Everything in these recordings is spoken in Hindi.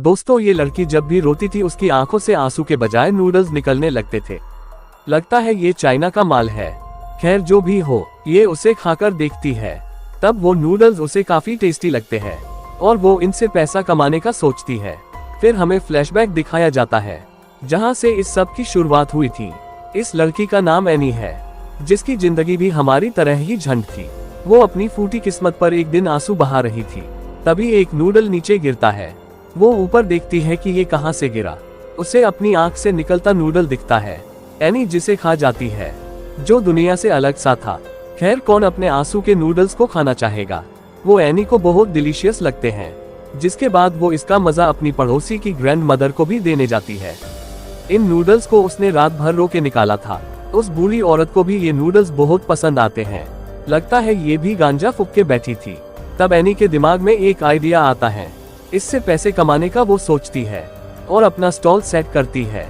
दोस्तों, ये लड़की जब भी रोती थी उसकी आंखों से आंसू के बजाय नूडल्स निकलने लगते थे। लगता है ये चाइना का माल है। खैर जो भी हो, ये उसे खाकर देखती है। तब वो नूडल्स उसे काफी टेस्टी लगते हैं और वो इनसे पैसा कमाने का सोचती है। फिर हमें फ्लैशबैक दिखाया जाता है जहां से इस सब की शुरुआत हुई थी। इस लड़की का नाम एनी है, जिसकी जिंदगी भी हमारी तरह ही झंड थी। वो अपनी फूटी किस्मत पर एक दिन आंसू बहा रही थी। तभी एक नूडल नीचे गिरता है। वो ऊपर देखती है कि ये कहां से गिरा। उसे अपनी आंख से निकलता नूडल दिखता है। एनी जिसे खा जाती है, जो दुनिया से अलग सा था। खैर कौन अपने आंसू के नूडल्स को खाना चाहेगा। वो एनी को बहुत डिलीशियस लगते हैं, जिसके बाद वो इसका मजा अपनी पड़ोसी की ग्रैंड मदर को भी देने जाती है। इन नूडल्स को उसने रात भर रो के निकाला था। उस बूढ़ी औरत को भी ये नूडल्स बहुत पसंद आते हैं। लगता है ये भी गांजा फूंक के बैठी थी। तब एनी के दिमाग में एक आइडिया आता है। इससे पैसे कमाने का वो सोचती है और अपना स्टॉल सेट करती है,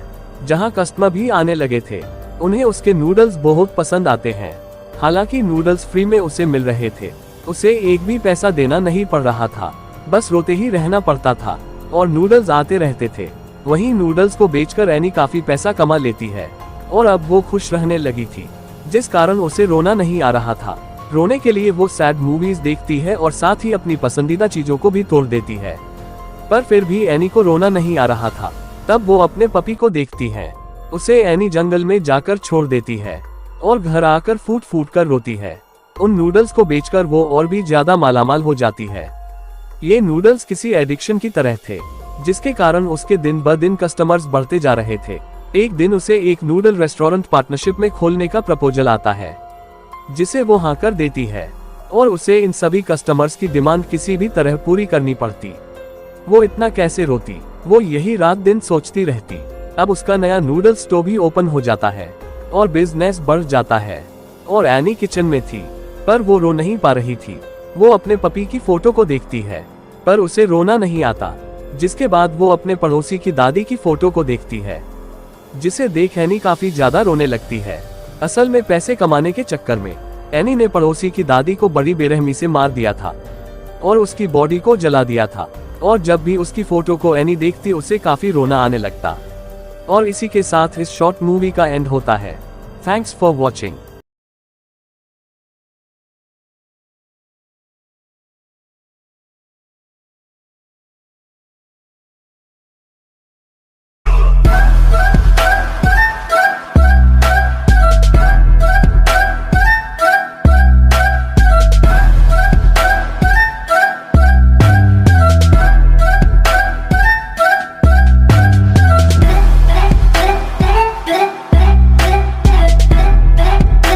जहां कस्टमर भी आने लगे थे। उन्हें उसके नूडल्स बहुत पसंद आते हैं। हालांकि नूडल्स फ्री में उसे मिल रहे थे, उसे एक भी पैसा देना नहीं पड़ रहा था। बस रोते ही रहना पड़ता था और नूडल्स आते रहते थे। वहीं नूडल्स को बेचकर एनी काफी पैसा कमा लेती है और अब वो खुश रहने लगी थी, जिस कारण उसे रोना नहीं आ रहा था। रोने के लिए वो सैड मूवीज देखती है और साथ ही अपनी पसंदीदा चीजों को भी तोड़ देती है। पर फिर भी एनी को रोना नहीं आ रहा था। तब वो अपने पपी को देखती है। उसे एनी जंगल में जाकर छोड़ देती है और घर आकर फूट फूट कर रोती है। उन नूडल्स को बेचकर वो और भी ज्यादा मालामाल हो जाती है। ये नूडल्स किसी एडिक्शन की तरह थे, जिसके कारण उसके दिन ब दिन कस्टमर्स बढ़ते जा रहे थे। एक दिन उसे एक नूडल रेस्टोरेंट पार्टनरशिप में खोलने का प्रपोजल आता है, जिसे वो हाँ कर देती है और उसे इन सभी कस्टमर्स की डिमांड किसी भी तरह पूरी करनी पड़ती। वो इतना कैसे रोती, वो यही रात दिन सोचती रहती। अब उसका नया नूडल स्टोर भी ओपन हो जाता है और बिजनेस बढ़ जाता है। और एनी किचन में थी, पर वो रो नहीं पा रही थी। वो अपने पपी की फोटो को देखती है, पर उसे रोना नहीं आता। जिसके बाद वो अपने पड़ोसी की दादी की फोटो को देखती है, जिसे देख एनी काफी ज्यादा रोने लगती है। असल में पैसे कमाने के चक्कर में एनी ने पड़ोसी की दादी को बड़ी बेरहमी से मार दिया था और उसकी बॉडी को जला दिया था। और जब भी उसकी फोटो को एनी देखती उसे काफी रोना आने लगता। और इसी के साथ इस शॉर्ट मूवी का एंड होता है। Thanks for watching.